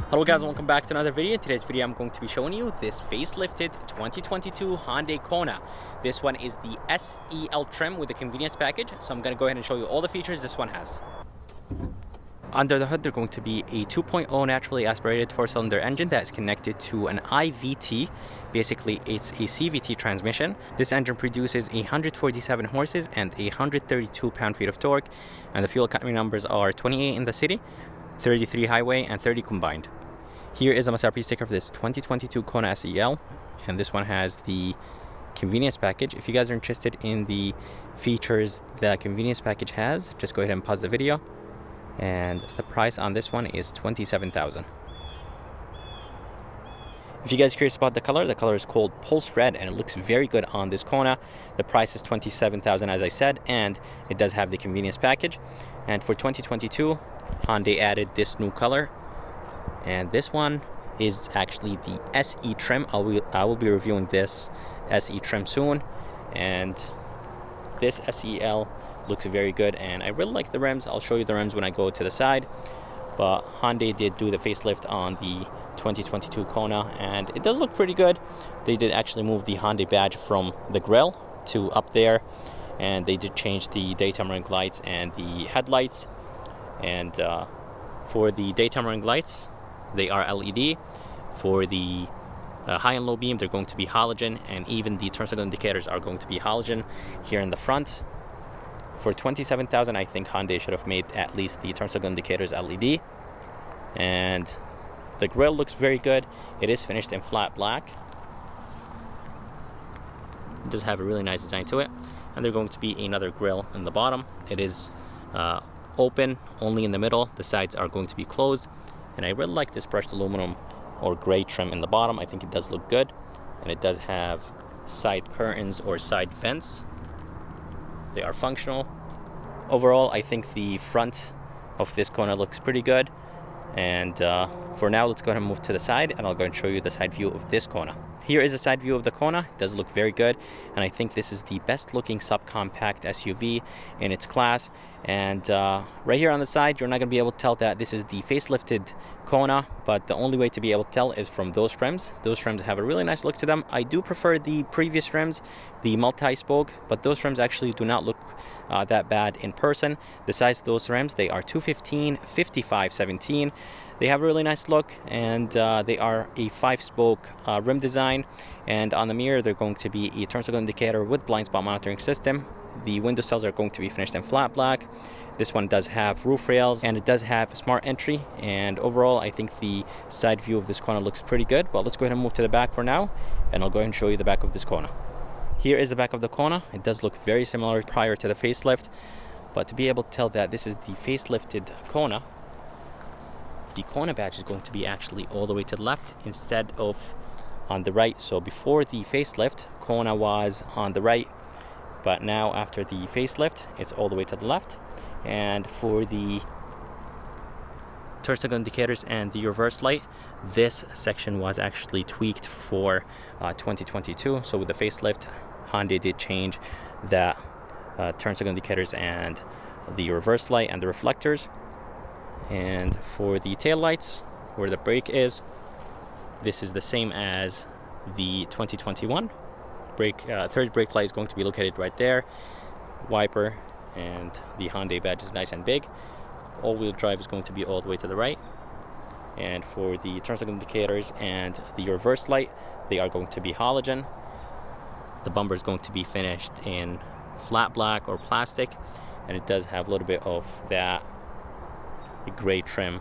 Hello guys, welcome back to another video. In today's video I'm going to be showing you this facelifted 2022 Hyundai Kona. This one is the SEL trim with the convenience package, so I'm going to go ahead and show you all the features this one has. Under the hood, they're going to be a 2.0 naturally aspirated 4-cylinder engine that is connected to an IVT. Basically, it's a CVT transmission. This engine produces 147 horses and 132 pound-feet of torque, and the fuel economy numbers are 28 in the city, 33 highway, and 30 combined. Here is a MSRP sticker for this 2022 Kona SEL, and this one has the convenience package. If you guys are interested in the features the convenience package has, just go ahead and pause the video. And the price on this one is $27,000. If you guys are curious about the color is called Pulse Red, and it looks very good on this Kona. The price is $27,000 as I said, and it does have the convenience package. And for 2022, Hyundai added this new color, and this one is actually the SE trim. I will be reviewing this SE trim soon, and this SEL looks very good, and I really like the rims. I'll show you the rims when I go to the side, but Hyundai did do the facelift on the 2022 Kona, and it does look pretty good. They did actually move the Hyundai badge from the grille to up there, and they did change the daytime running lights and the headlights. And for the daytime running lights, they are LED. For the high and low beam, they're going to be halogen, and even the turn signal indicators are going to be halogen here in the front. For $27,000, I think Hyundai should have made at least the turn signal indicators LED. And the grille looks very good. It is finished in flat black. It does have a really nice design to it. And there's going to be another grille in the bottom. It is open only in the middle. The sides are going to be closed, and I really like this brushed aluminum or gray trim in the bottom. I think it does look good, and it does have side curtains or side vents. They are functional. Overall, I think the front of this Kona looks pretty good, and for now, let's go ahead and move to the side, and I'll go and show you the side view of this Kona. Here is a side view of the Kona. It does look very good, and I think this is the best looking subcompact SUV in its class. And right here on the side, you're not going to be able to tell that this is the facelifted Kona, but the only way to be able to tell is from those trims. Those trims have a really nice look to them. I do prefer the previous trims, the multi-spoke, but those trims actually do not look that bad in person. The size of those rims, they are 215, 55, 17. They have a really nice look, and they are a 5-spoke rim design. And on the mirror, they're going to be a turn signal indicator with blind spot monitoring system. The window sills are going to be finished in flat black. This one does have roof rails, and it does have smart entry. And overall, I think the side view of this Kona looks pretty good. But let's go ahead and move to the back for now, and I'll go ahead and show you the back of this Kona. Here is the back of the Kona. It does look very similar prior to the facelift, but to be able to tell that this is the facelifted Kona, the Kona badge is going to be actually all the way to the left instead of on the right. So before the facelift, Kona was on the right, but now after the facelift, it's all the way to the left. And for the turn signal indicators and the reverse light, this section was actually tweaked for 2022. So with the facelift, Hyundai did change that turn signal indicators and the reverse light and the reflectors. And for the tail lights, where the brake is, this is the same as the 2021 brake. Third brake light is going to be located right there. Wiper and the Hyundai badge is nice and big. All-wheel drive is going to be all the way to the right. And for the turn signal indicators and the reverse light, they are going to be halogen. The bumper is going to be finished in flat black or plastic, and it does have a little bit of that gray trim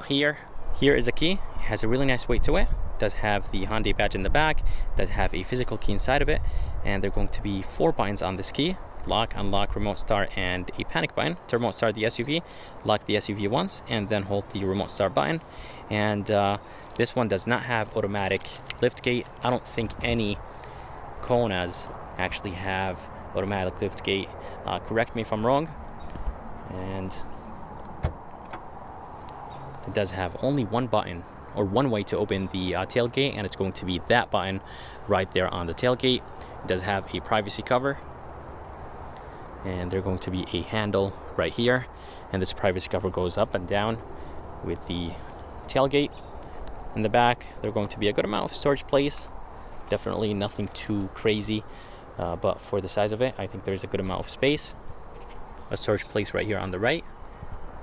here. Here is a key. It has a really nice weight to it. It does have the Hyundai badge in the back. It does have a physical key inside of it, and there are going to be 4 buttons on this key: lock, unlock, remote start, and a panic button. To remote start the SUV, lock the SUV once, and then hold the remote start button. And this one does not have automatic lift gate. I don't think any Konas actually have automatic lift gate. Correct me if I'm wrong. And it does have only one button or one way to open the tailgate, and it's going to be that button right there on the tailgate. It does have a privacy cover, and there's going to be a handle right here, and this privacy cover goes up and down with the tailgate. In the back, there's going to be a good amount of storage place. Definitely nothing too crazy, but for the size of it, I think there's a good amount of space. A storage place right here on the right.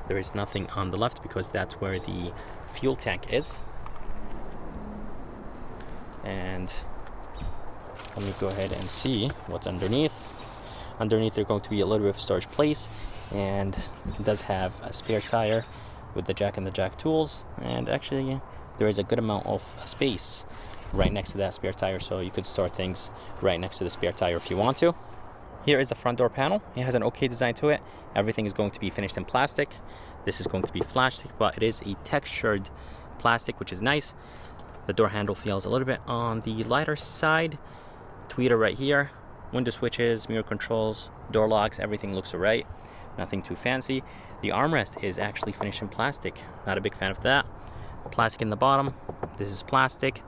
There is nothing on the left because that's where the fuel tank is. And let me go ahead and see what's underneath. Underneath there's going to be a little bit of storage place, and it does have a spare tire with the jack and the jack tools, and actually there is a good amount of space right next to that spare tire, so you could store things right next to the spare tire if you want to. Here is the front door panel. It has an okay design to it. Everything is going to be finished in plastic. This is going to be flash stick, but it is a textured plastic, which is nice. The door handle feels a little bit on the lighter side. Tweeter right here. Window switches, mirror controls, door locks, everything looks alright. Nothing too fancy. The armrest is actually finished in plastic. Not a big fan of that. Plastic in the bottom. This is plastic.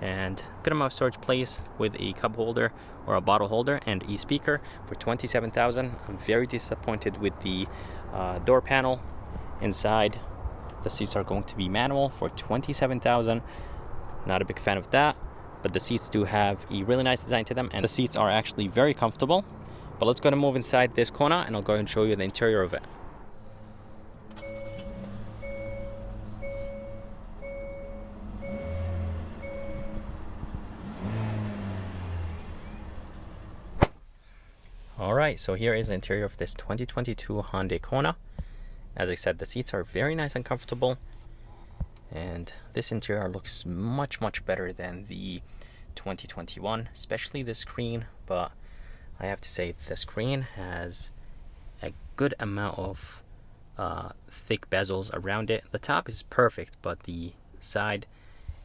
And good amount of storage place with a cup holder or a bottle holder and a speaker for $27,000. I'm very disappointed with the door panel inside. The seats are going to be manual for $27,000. Not a big fan of that, but the seats do have a really nice design to them, and the seats are actually very comfortable. But let's go and move inside this Kona, and I'll go ahead and show you the interior of it. Alright, so here is the interior of this 2022 Hyundai Kona. As I said, the seats are very nice and comfortable. And this interior looks much better than the 2021, especially the screen. But I have to say the screen has a good amount of thick bezels around it. The top is perfect, but the side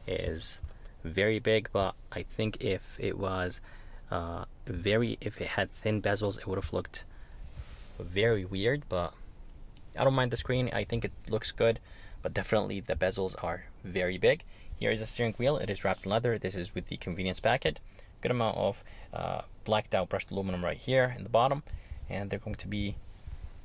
is very big. But I think if it was if it had thin bezels, it would have looked very weird. But I don't mind the screen. I think it looks good, but definitely the bezels are very big. Here is the steering wheel. It is wrapped in leather. This is with the convenience package. Good amount of blacked out brushed aluminum right here in the bottom, and they're going to be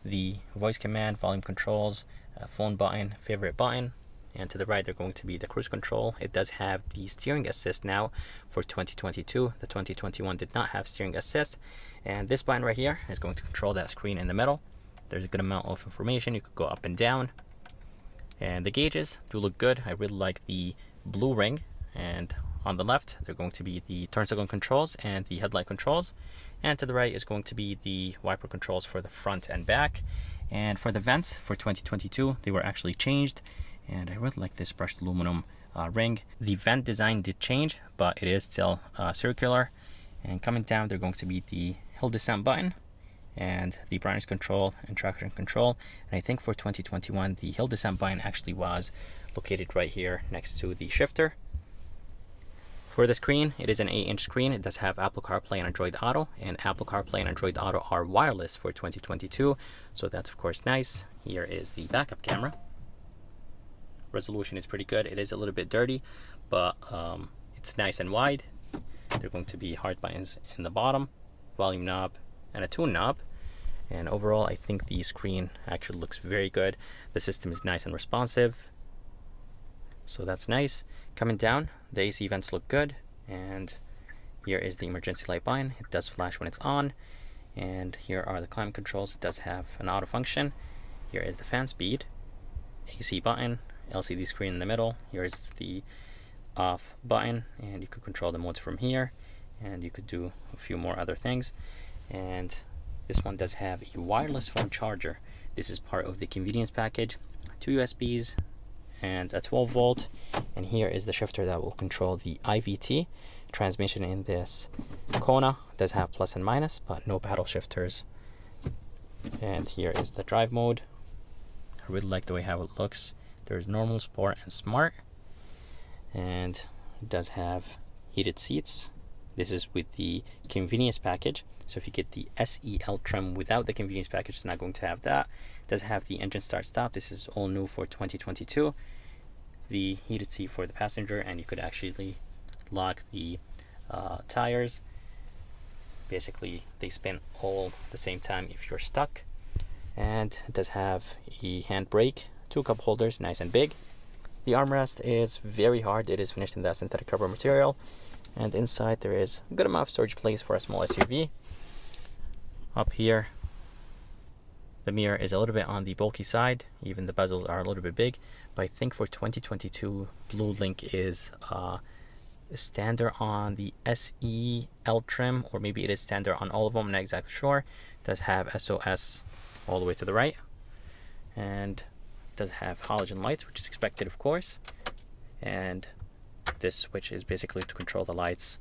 the voice command, volume controls, phone button, favorite button, and to the right they're going to be the cruise control. It does have the steering assist now for 2022. The 2021 did not have steering assist, and this button right here is going to control that screen in the middle. There's a good amount of information. You could go up and down, and the gauges do look good. I really like the blue ring, and on the left they're going to be the turn signal controls and the headlight controls, and to the right is going to be the wiper controls for the front and back. And for the vents for 2022, they were actually changed, and I really like this brushed aluminum ring. The vent design did change, but it is still circular. And coming down, they're going to be the hill descent button and the brightness control and traction control. And I think for 2021 the hill descent button actually was located right here next to the shifter. For the screen, it is an 8-inch screen. It does have Apple CarPlay and Android Auto, and Apple CarPlay and Android Auto are wireless for 2022, so that's of course nice. Here is the backup camera. Resolution is pretty good. It is a little bit dirty, but it's nice and wide. There are going to be hard buttons in the bottom, volume knob, and a tune knob. And overall, I think the screen actually looks very good. The system is nice and responsive, so that's nice. Coming down, the AC vents look good, and here is the emergency light button. It does flash when it's on, and here are the climate controls. It does have an auto function. Here is the fan speed, AC button, LCD screen in the middle. Here is the off button, and you could control the modes from here, and you could do a few more other things. And this one does have a wireless phone charger. This is part of the convenience package. 2 USBs and a 12 volt. And here is the shifter that will control the IVT transmission in this Kona. It does have plus and minus, but no paddle shifters. And here is the drive mode. I really like the way how it looks. There's normal, sport, and smart. And it does have heated seats. This is with the convenience package. So if you get the SEL trim without the convenience package, it's not going to have that. It does have the engine start stop. This is all new for 2022. The heated seat for the passenger, and you could actually lock the tires. Basically, they spin all the same time if you're stuck. And it does have a hand brake, 2 cup holders, nice and big. The armrest is very hard. It is finished in that synthetic rubber material. And inside there is a good amount of storage place for a small SUV. Up here, the mirror is a little bit on the bulky side. Even the bezels are a little bit big. But I think for 2022, Blue Link is standard on the SEL trim, or maybe it is standard on all of them. I'm not exactly sure. It does have SOS all the way to the right. And it does have halogen lights, which is expected, of course. And this switch is basically to control the lights.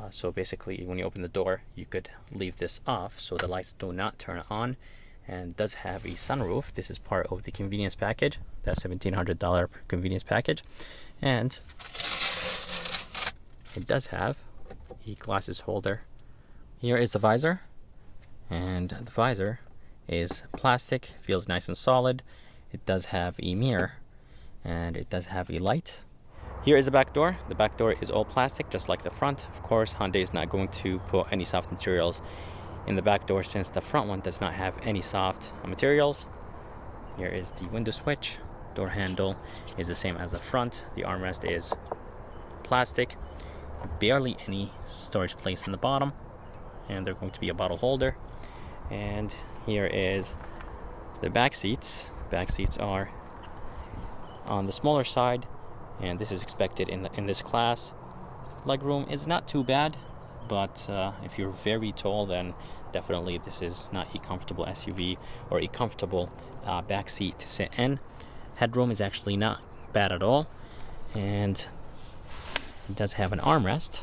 So basically, when you open the door, you could leave this off so the lights do not turn on. And does have a sunroof. This is part of the convenience package, that $1,700 convenience package. And it does have a glasses holder. Here is the visor, and the visor is plastic, feels nice and solid. It does have a mirror, and it does have a light. Here is the back door. The back door is all plastic, just like the front. Of course, Hyundai is not going to put any soft materials in the back door since the front one does not have any soft materials. Here is the window switch. Door handle is the same as the front. The armrest is plastic. Barely any storage place in the bottom. And they're going to be a bottle holder. And here is the back seats. Back seats are on the smaller side, and this is expected in this class. Legroom is not too bad, but if you're very tall, then definitely this is not a comfortable SUV or a comfortable back seat to sit in. Headroom is actually not bad at all, and it does have an armrest,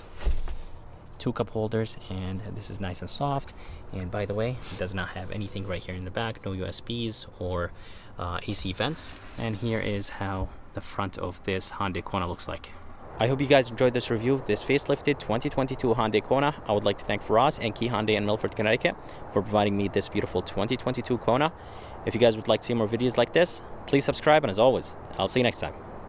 2 cup holders, and this is nice and soft. And by the way, it does not have anything right here in the back, no USBs or AC vents. And here is how the front of this Hyundai Kona looks like. I hope you guys enjoyed this review of this facelifted 2022 Hyundai Kona. I would like to thank Faraz and Key Hyundai in Milford, Connecticut for providing me this beautiful 2022 Kona. If you guys would like to see more videos like this, please subscribe, and as always, I'll see you next time.